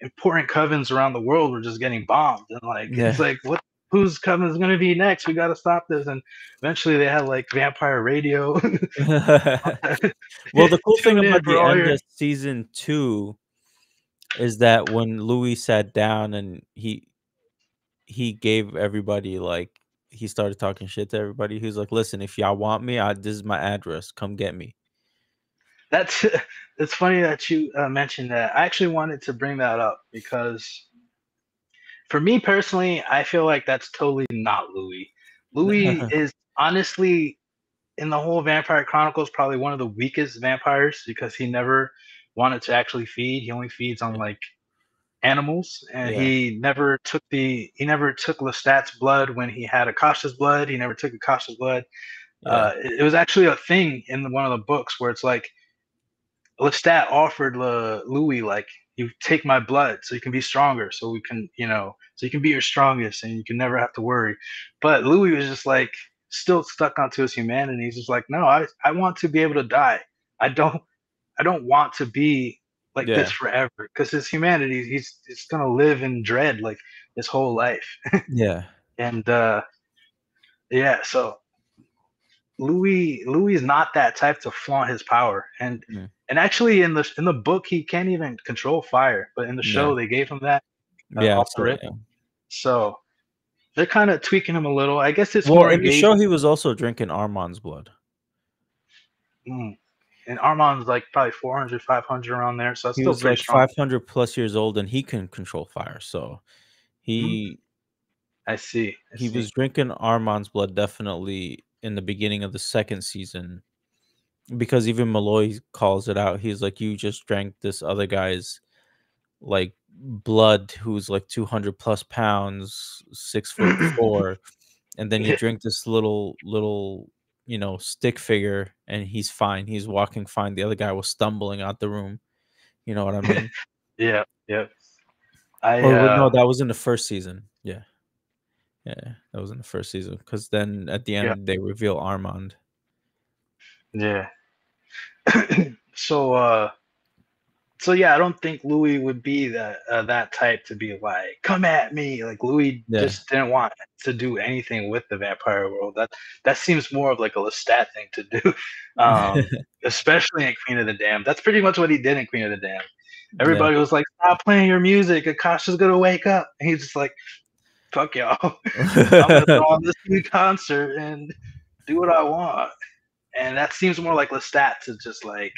Speaker 2: important covens around the world were just getting bombed and like it's
Speaker 1: Yeah.
Speaker 2: like what whose coven is going to be next we got to stop this and eventually they had like vampire radio
Speaker 1: Well, the cool thing
Speaker 2: tune in
Speaker 1: about
Speaker 2: for
Speaker 1: the
Speaker 2: all
Speaker 1: end
Speaker 2: your
Speaker 1: of season 2 is that when Louis sat down and he gave everybody, like he started talking shit to everybody. He was like, "Listen, if y'all want me, this is my address. Come get me."
Speaker 2: that's it's funny that you mentioned that I actually wanted to bring that up because for me personally I feel like that's totally not Louis is honestly in the whole vampire chronicles probably one of the weakest vampires because he never wanted to actually feed he only feeds on
Speaker 1: Yeah.
Speaker 2: like animals, and
Speaker 1: Yeah.
Speaker 2: he never took Lestat's blood when he had Akasha's blood. He never took Akasha's blood.
Speaker 1: Yeah.
Speaker 2: It was actually a thing in one of the books where it's like Lestat offered Louis like you take my blood so you can be stronger, so we can so you can be your strongest and you can never have to worry. But Louis was just like still stuck onto his humanity. He's just like, no, I want to be able to die. I don't I don't want to be like this
Speaker 1: Yeah.
Speaker 2: forever because his humanity, he's gonna live in dread like his whole life.
Speaker 1: Yeah.
Speaker 2: And yeah, so Louis is not that type to flaunt his power.
Speaker 1: Mm.
Speaker 2: And actually in the book he can't even control fire, but in the
Speaker 1: Yeah.
Speaker 2: show they gave him that
Speaker 1: Yeah,
Speaker 2: off the
Speaker 1: so
Speaker 2: rip.
Speaker 1: yeah.
Speaker 2: So they're kind of tweaking him a little. I guess it's
Speaker 1: Well,
Speaker 2: more
Speaker 1: in the show,
Speaker 2: engaging.
Speaker 1: he was also drinking Armand's blood.
Speaker 2: Mm. And Armand's like probably 400, 500 around there, so it's
Speaker 1: He
Speaker 2: still
Speaker 1: was
Speaker 2: pretty
Speaker 1: like
Speaker 2: strong.
Speaker 1: 500 plus years old, and he can control fire, so
Speaker 2: Mm.
Speaker 1: he
Speaker 2: I see. I
Speaker 1: he
Speaker 2: see.
Speaker 1: was drinking Armand's blood definitely in the beginning of the 2nd season, because even Malloy calls it out. He's like, "You just drank this other guy's, like, blood who's, like, 200 plus pounds, 6'4", and then you drink this little, stick figure, and he's fine. He's walking fine. The other guy was stumbling out the room." You know what I mean?
Speaker 2: Yeah, yeah. I
Speaker 1: Or no, that was in the first season. Yeah, yeah, that was in the first season. Because then at the
Speaker 2: yeah,
Speaker 1: end they reveal Armand.
Speaker 2: yeah. So so yeah, I don't think Louis would be that type to be like, come at me. Like Louis
Speaker 1: Yeah,
Speaker 2: just didn't want to do anything with the vampire world. That seems more of like a Lestat thing to do. Especially in Queen of the Damned. That's pretty much what he did in Queen of the Damned.
Speaker 1: yeah.
Speaker 2: Everybody was like, stop playing your music. Akasha's gonna wake up. And he's just like, fuck y'all. I'm gonna throw on this new concert and do what I want. And that seems more like Lestat to just like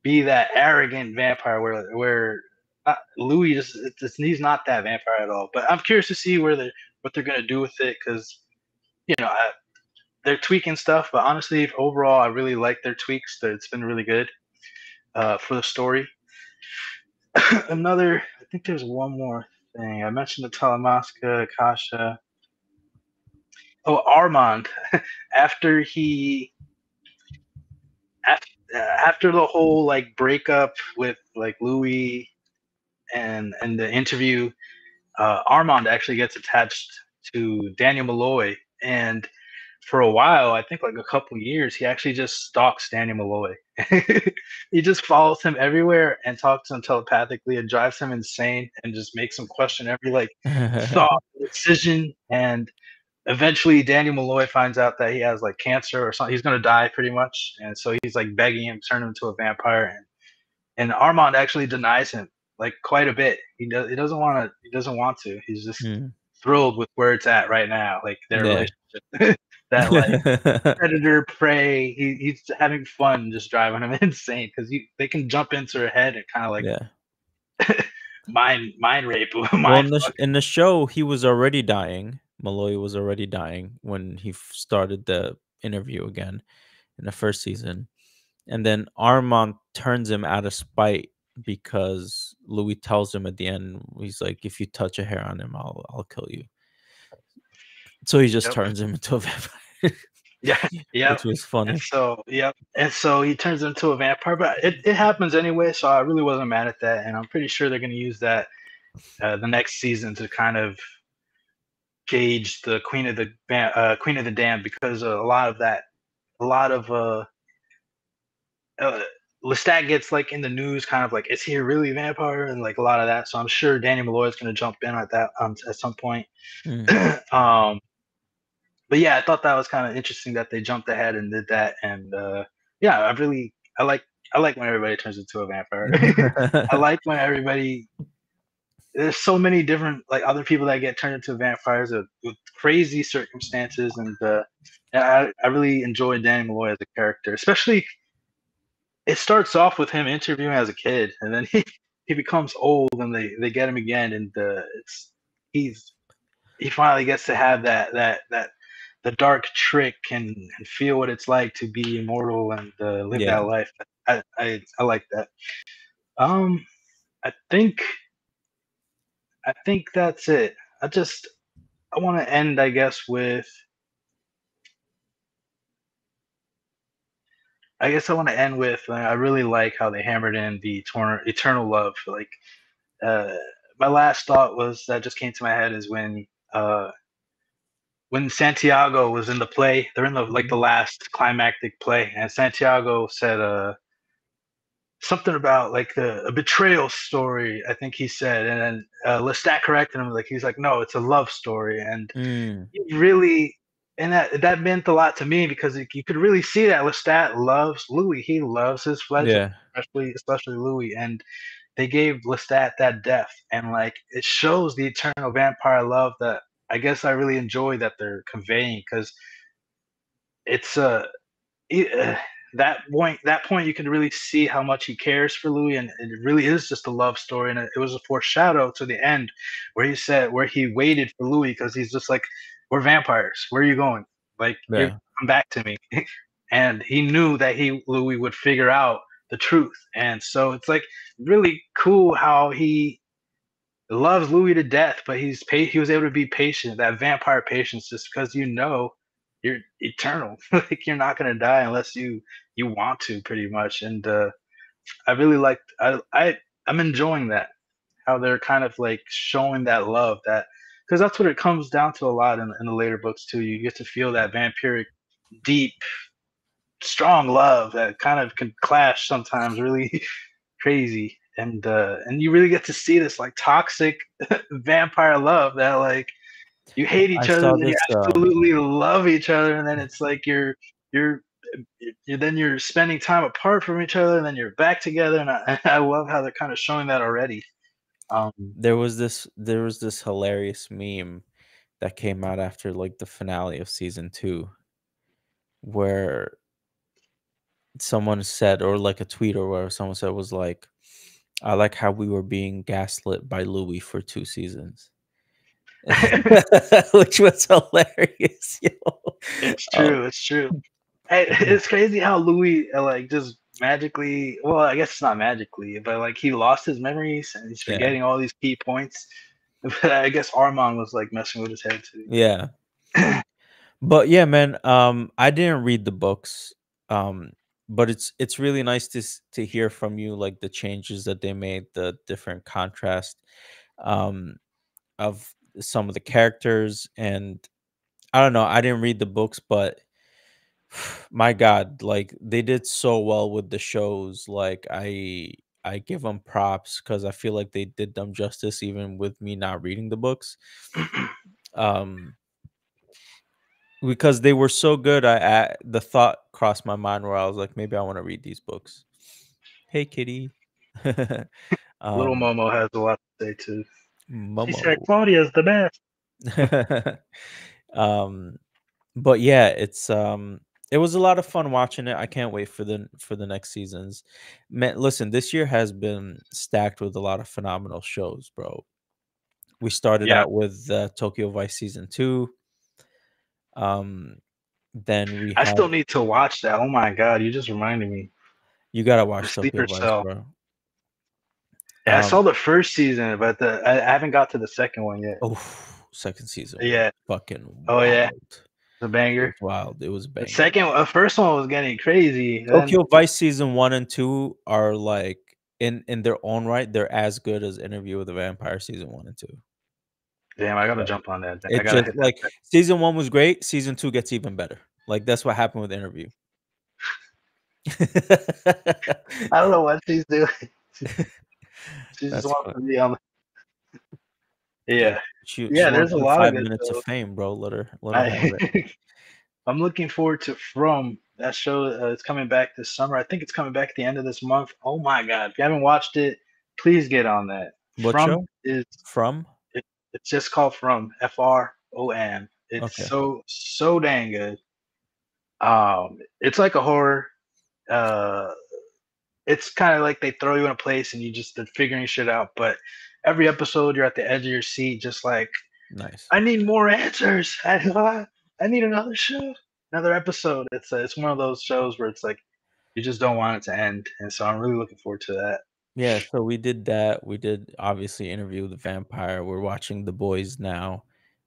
Speaker 2: be that arrogant vampire where Louis just he's not that vampire at all. But I'm curious to see what they're gonna do with it because you know they're tweaking stuff. But honestly, overall, I really like their tweaks. It's been really good for the story. I think there's one more thing. I mentioned the Talamasca, Kasha. Oh, Armand. after he after, after the whole like breakup with like Louis and the interview, Armand actually gets attached to Daniel Malloy, and for a while, I think like a couple years, he actually just stalks Daniel Malloy. He just follows him everywhere and talks to him telepathically and drives him insane and just makes him question every like thought, decision. And eventually, Daniel Malloy finds out that he has like cancer or something. He's gonna die pretty much, and so he's like begging him to turn him into a vampire. And Armand actually denies him like quite a bit. He doesn't want to. He doesn't want to. He's just
Speaker 1: Mm,
Speaker 2: thrilled with where it's at right now, like their
Speaker 1: yeah.
Speaker 2: relationship. That like predator prey. He's having fun just driving him insane because they can jump into her head and kind of like
Speaker 1: Yeah.
Speaker 2: mind rape,
Speaker 1: Well,
Speaker 2: mind fuck.
Speaker 1: in the show, he was already dying. Malloy was already dying when he started the interview again in the first season. And then Armand turns him out of spite because Louis tells him at the end, he's like, if you touch a hair on him, I'll kill you. So he just
Speaker 2: Yep.
Speaker 1: turns him into a vampire,
Speaker 2: Yeah. Yep.
Speaker 1: which was
Speaker 2: And
Speaker 1: funny.
Speaker 2: so yep. And so he turns into a vampire, but it happens anyway. So I really wasn't mad at that, and I'm pretty sure they're going to use that the next season to kind of gauge the Queen of the Damned because a lot of that, a lot of uh, Lestat gets like in the news, kind of like, is he really a vampire, and like a lot of that. So I'm sure Daniel Malloy is going to jump in at that at some point.
Speaker 1: Mm.
Speaker 2: um, but yeah, I thought that was kind of interesting that they jumped ahead and did that. And yeah, I like I like when everybody turns into a vampire. I like when everybody there's so many different like other people that get turned into vampires with crazy circumstances and I really enjoy Danny Malloy as a character, especially it starts off with him interviewing as a kid and then he becomes old and they get him again and it's he's he finally gets to have that the dark trick and feel what it's like to be immortal and live
Speaker 1: Yeah.
Speaker 2: that life. I like that. um I think I think that's it. I want to end, I guess, with I want to end with I really like how they hammered in the eternal love. Like uh, my last thought was that just came to my head is uh, when Santiago was in the play. They're in the like
Speaker 1: Mhm.
Speaker 2: the last climactic play, and Santiago said something about like a betrayal story. I think he said, and then Lestat corrected him. Like he's like, no, it's a love story, and
Speaker 1: Mm.
Speaker 2: you really and that meant a lot to me because you could really see that Lestat loves Louis. He loves his fledgling,
Speaker 1: Yeah.
Speaker 2: especially Louis, and they gave Lestat that depth, and like it shows the eternal vampire love that I guess I really enjoy that they're conveying because it's it, that point you can really see how much he cares for Louis, and it really is just a love story. And it was a foreshadow to the end, where he waited for Louis because he's just like, "We're vampires. Where are you going? Like, you
Speaker 1: Yeah.
Speaker 2: come back to me." And he knew that Louis would figure out the truth, and so it's like really cool how he loves Louis to death, but he was able to be patient, that vampire patience, just because you're eternal. Like you're not gonna die unless you want to, pretty much. And I really liked I'm enjoying that. how they're kind of like showing that love that because that's what it comes down to a lot in the later books too. You get to feel that vampiric, deep, strong love that kind of can clash sometimes, really crazy. And you really get to see this like toxic vampire love that like you hate
Speaker 1: I
Speaker 2: each other,
Speaker 1: saw
Speaker 2: then you
Speaker 1: this.
Speaker 2: absolutely love each other, and then it's like you're you're spending time apart from each other, and then you're back together. And I love how they're kind of showing that already. Um,
Speaker 1: There was this hilarious meme that came out after like the finale of season 2 where someone said, or like a tweet or where someone said was like, I like how we were being gaslit by Louis for 2 seasons. Which was hilarious, yo.
Speaker 2: it's
Speaker 1: Oh,
Speaker 2: true. It's true. It's crazy how Louis like just magically. Well, I guess it's not magically, but like he lost his memories and he's
Speaker 1: yeah.
Speaker 2: forgetting all these key points. But I guess Armand was like messing with his head too.
Speaker 1: Yeah. But yeah, man, I didn't read the books. Um, but it's really nice to hear from you like the changes that they made, the different contrast um of some of the characters. And I don't know, I didn't read the books, but my god, like they did so well with the shows. Like I give them props cuz I feel like they did them justice even with me not reading the books. Um because they were so good, the thought crossed my mind where I was like, maybe I want to read these books. Hey kitty.
Speaker 2: Little
Speaker 1: um
Speaker 2: Momo has a lot to say too. She said
Speaker 1: Momo.
Speaker 2: Claudia's the best.
Speaker 1: um but yeah, it was a lot of fun watching it. I can't wait for the next seasons. Man, listen, this year has been stacked with a lot of phenomenal shows, bro. We started
Speaker 2: Yeah,
Speaker 1: out with Tokyo Vice season 2. Um then we
Speaker 2: I
Speaker 1: have
Speaker 2: still need to watch that. Oh my god, you just reminded me.
Speaker 1: you got to
Speaker 2: The
Speaker 1: watch Tokyo
Speaker 2: Sleeper
Speaker 1: Vice,
Speaker 2: Cell.
Speaker 1: bro.
Speaker 2: Yeah, I
Speaker 1: Um
Speaker 2: saw the first season, but I haven't got to the second one yet.
Speaker 1: oh, second season was
Speaker 2: Yeah.
Speaker 1: fucking
Speaker 2: Oh yeah,
Speaker 1: wild.
Speaker 2: the
Speaker 1: It
Speaker 2: banger.
Speaker 1: was wild. It was a
Speaker 2: The
Speaker 1: banger.
Speaker 2: second, first one was getting crazy. Then
Speaker 1: Tokyo Vice season 1 and 2 are like in their own right, they're as good as Interview with the Vampire season 1 and 2.
Speaker 2: damn, I gotta
Speaker 1: So,
Speaker 2: jump on that. Then I
Speaker 1: it
Speaker 2: gotta
Speaker 1: just
Speaker 2: hit that.
Speaker 1: like season 1 was great, season 2 gets even better. Like that's what happened with Interview.
Speaker 2: I don't know what she's doing. She just
Speaker 1: That's
Speaker 2: wants
Speaker 1: fun.
Speaker 2: to be on.
Speaker 1: Yeah.
Speaker 2: Yeah,
Speaker 1: She
Speaker 2: yeah.
Speaker 1: wants
Speaker 2: There's a
Speaker 1: her
Speaker 2: lot of
Speaker 1: 5
Speaker 2: good
Speaker 1: minutes of
Speaker 2: shows.
Speaker 1: fame, bro. Let her have it.
Speaker 2: I I'm looking forward to From that show. It's coming back this summer. I think it's coming back at the end of this month. Oh my god! If you haven't watched it, please get on that.
Speaker 1: What
Speaker 2: From
Speaker 1: show?
Speaker 2: is
Speaker 1: From?
Speaker 2: it, it's just called From FROM. It's
Speaker 1: Okay.
Speaker 2: so dang good. It's like a horror. Uh, it's kind of like they throw you in a place and they're figuring shit out. But every episode, you're at the edge of your seat, just like
Speaker 1: Nice.
Speaker 2: I need more answers. I need another show, another episode. It's one of those shows where it's like you just don't want it to end, and so I'm really looking forward to that.
Speaker 1: Yeah, so we did that. We did obviously Interview with the Vampire. We're watching The Boys now.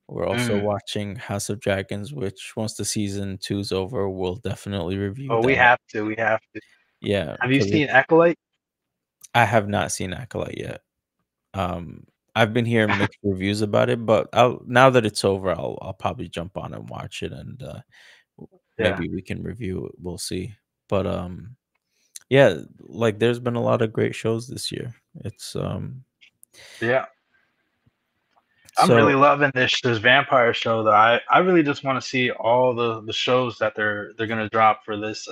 Speaker 1: We're also
Speaker 2: Mm.
Speaker 1: watching House of Dragons, which once the season two's over, we'll definitely review
Speaker 2: Oh, we
Speaker 1: that.
Speaker 2: have to. We have to.
Speaker 1: Yeah,
Speaker 2: Have you
Speaker 1: because
Speaker 2: seen Acolyte?
Speaker 1: I have not seen Acolyte yet. Um, I've been hearing mixed reviews about it, but now that it's over, I'll probably jump on and watch it, and
Speaker 2: Yeah,
Speaker 1: maybe we can review it. We'll see. But yeah, like there's been a lot of great shows this year. It's
Speaker 2: yeah. I'm really
Speaker 1: so
Speaker 2: loving this vampire show though. I really just want to see all the shows that they're gonna drop for this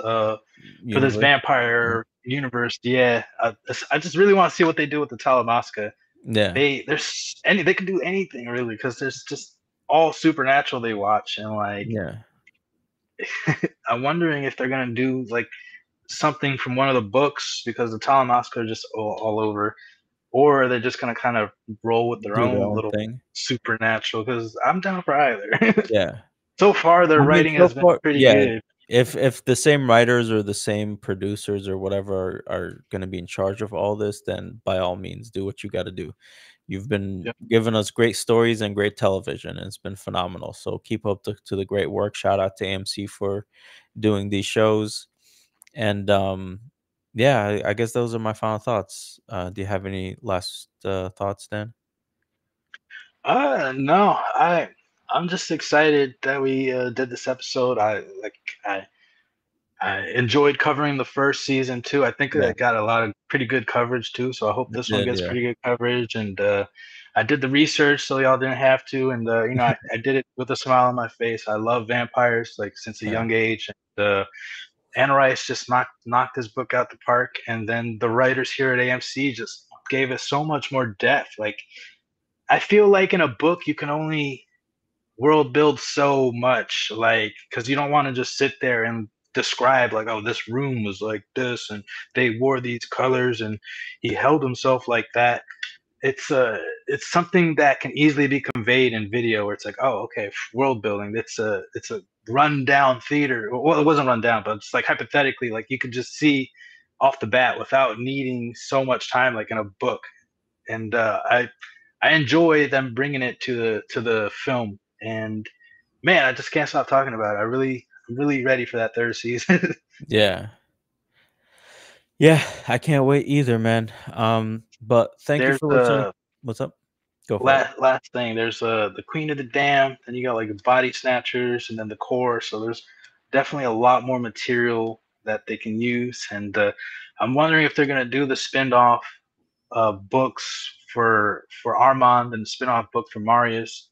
Speaker 1: universe.
Speaker 2: vampire universe. Yeah, I just really want to see what they do with the Talamasca.
Speaker 1: Yeah,
Speaker 2: They can do anything really because there's just all supernatural they watch and like
Speaker 1: yeah.
Speaker 2: I'm wondering if they're gonna do like something from one of the books because the Talamasca are just all over, or they're just gonna kind of roll with their
Speaker 1: Do their
Speaker 2: own
Speaker 1: own
Speaker 2: little
Speaker 1: thing.
Speaker 2: supernatural. Because I'm down for either.
Speaker 1: Yeah.
Speaker 2: So far, their
Speaker 1: I mean,
Speaker 2: writing
Speaker 1: so
Speaker 2: has been
Speaker 1: far,
Speaker 2: pretty
Speaker 1: yeah.
Speaker 2: good.
Speaker 1: If the same writers or the same producers or whatever are gonna be in charge of all this, then by all means, do what you gotta do. You've been
Speaker 2: Yeah,
Speaker 1: giving us great stories and great television, and it's been phenomenal. So keep up to the great work. Shout out to AMC for doing these shows. And yeah, I guess those are my final thoughts. Do you have any last thoughts, Dan?
Speaker 2: No, I'm just excited that we did this episode. I I enjoyed covering the first season too. I think
Speaker 1: Yeah,
Speaker 2: it got a lot of pretty good coverage too. So I hope
Speaker 1: it
Speaker 2: this one
Speaker 1: did.
Speaker 2: gets
Speaker 1: Yeah,
Speaker 2: pretty good coverage. And I did the research so y'all didn't have to. And I did it with a smile on my face. I love vampires like since a
Speaker 1: yeah,
Speaker 2: young age. And Anne Rice just knocked his book out the park. And then the writers here at AMC just gave us so much more depth. Like I feel like in a book you can only world build so much, like because you don't want to just sit there and describe like, oh, this room was like this and they wore these colors and he held himself like that. It's something that can easily be conveyed in video where it's like, oh, okay, world building. It's a rundown theater. Well, it wasn't run down, but it's like hypothetically, like you could just see off the bat without needing so much time, like in a book. And I enjoy them bringing it to the film. And man, I just can't stop talking about it. I'm really ready for that third season.
Speaker 1: yeah, yeah. I can't wait either, man. But thank you
Speaker 2: There's
Speaker 1: for listening.
Speaker 2: a
Speaker 1: What's up? Go for it.
Speaker 2: last thing. There's the Queen of the Dam. Then you got like the Body Snatchers, and then the Core. So there's definitely a lot more material that they can use. And I'm wondering if they're gonna do the spin-off books for Armand and the spin-off book for Marius.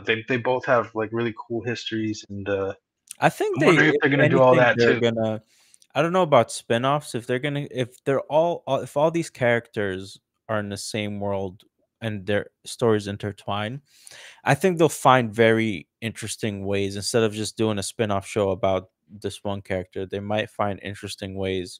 Speaker 2: They both have like really cool histories, and
Speaker 1: I think
Speaker 2: I'm
Speaker 1: they,
Speaker 2: wondering if
Speaker 1: if
Speaker 2: they're gonna do all
Speaker 1: anything,
Speaker 2: that
Speaker 1: they're
Speaker 2: too.
Speaker 1: gonna. I don't know about spin-offs. If they're gonna, if they're if all these characters are in the same world and their stories intertwine, I think they'll find very interesting ways instead of just doing a spin-off show about this one character. They might find interesting ways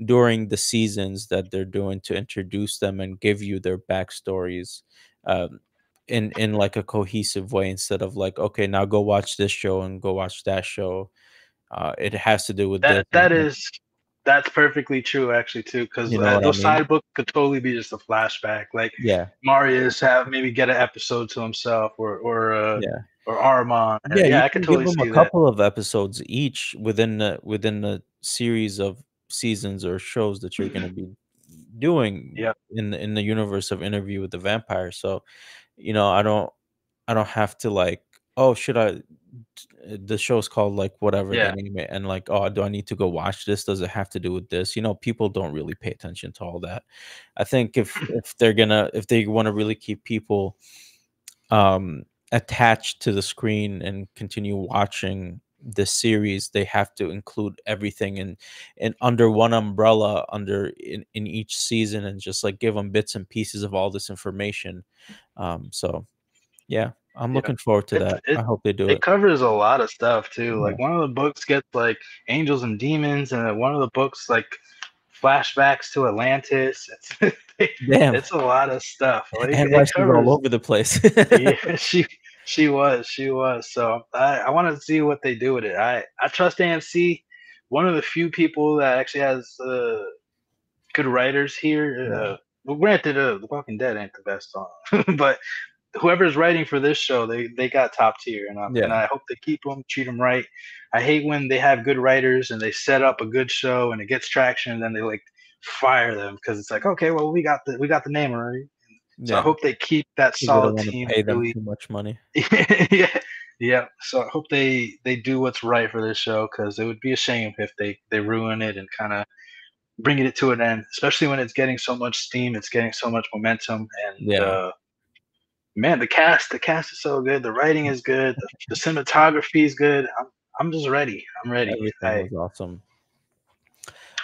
Speaker 1: during the seasons that they're doing to introduce them and give you their backstories um, in like a cohesive way instead of like, okay, now go watch this show and go watch that show. It has to do with this.
Speaker 2: That that is that's perfectly true actually too, because
Speaker 1: You know what I
Speaker 2: those
Speaker 1: mean?
Speaker 2: side books could totally be just a flashback. Like
Speaker 1: Yeah,
Speaker 2: Marius have maybe get an episode to himself,
Speaker 1: yeah.
Speaker 2: or Armand.
Speaker 1: Yeah,
Speaker 2: Yeah,
Speaker 1: you
Speaker 2: I could
Speaker 1: can give
Speaker 2: totally
Speaker 1: them a
Speaker 2: see that.
Speaker 1: couple of episodes each within the series of seasons or shows that you're gonna be doing
Speaker 2: Yeah,
Speaker 1: in the universe of Interview with the Vampire. So, I don't have to like, oh, should I the show's called like whatever they
Speaker 2: yeah,
Speaker 1: name it, and like, oh, do I need to go watch this? Does it have to do with this? People don't really pay attention to all that. I think if they want to really keep people attached to the screen and continue watching the series, they have to include everything in under one umbrella under in each season and just like give them bits and pieces of all this information. So yeah, I'm
Speaker 2: yeah.
Speaker 1: looking forward to
Speaker 2: It's
Speaker 1: that. I hope they do
Speaker 2: it
Speaker 1: it.
Speaker 2: covers a lot of stuff too.
Speaker 1: Yeah.
Speaker 2: Like one of the books gets like angels and demons, and then one of the books like flashbacks to Atlantis.
Speaker 1: Damn.
Speaker 2: It's a lot of stuff. Like
Speaker 1: And why
Speaker 2: it
Speaker 1: she's all
Speaker 2: covers.
Speaker 1: over the place.
Speaker 2: Yeah, she was. So I want to see what they do with it. I trust AMC. One of the few people that actually has good writers here.
Speaker 1: Yeah.
Speaker 2: Well, granted, The Walking Dead ain't the best on, but whoever's writing for this show, they got top tier, and
Speaker 1: Yeah.
Speaker 2: I hope they keep them, treat them right. I hate when they have good writers and they set up a good show and it gets traction, and then they like fire them because it's like, okay, well we got the name already. So I
Speaker 1: Yeah.
Speaker 2: hope they keep that
Speaker 1: 'Cause they don't
Speaker 2: solid
Speaker 1: wanna
Speaker 2: team and
Speaker 1: pay them
Speaker 2: really,
Speaker 1: too much money.
Speaker 2: yeah, yeah. So I hope they do what's right for this show because it would be a shame if they ruin it and kind of bringing it to an end, especially when it's getting so much steam, it's getting so much momentum, and
Speaker 1: Yeah.
Speaker 2: man, the cast is so good, the writing is good, the cinematography is good. I'm just ready. I'm ready.
Speaker 1: Everything
Speaker 2: I
Speaker 1: was awesome.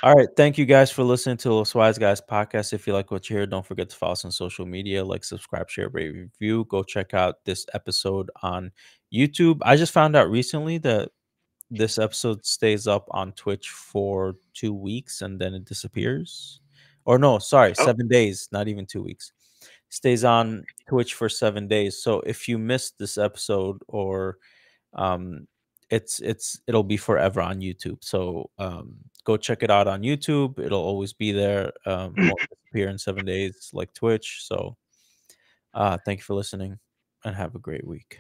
Speaker 1: All right. Thank you guys for listening to Los Wise Guys podcast. If you like what you hear, don't forget to follow us on social media, like, subscribe, share, rate, review. Go check out this episode on YouTube. I just found out recently that this episode stays up on Twitch for 2 weeks and then it disappears. Or no, sorry,
Speaker 2: oh
Speaker 1: 7 days, not even 2 weeks. Stays on Twitch for 7 days. So if you missed this episode or um it'll be forever on YouTube. So go check it out on YouTube. It'll always be there. Won't disappear in 7 days like Twitch. So thank you for listening and have a great week.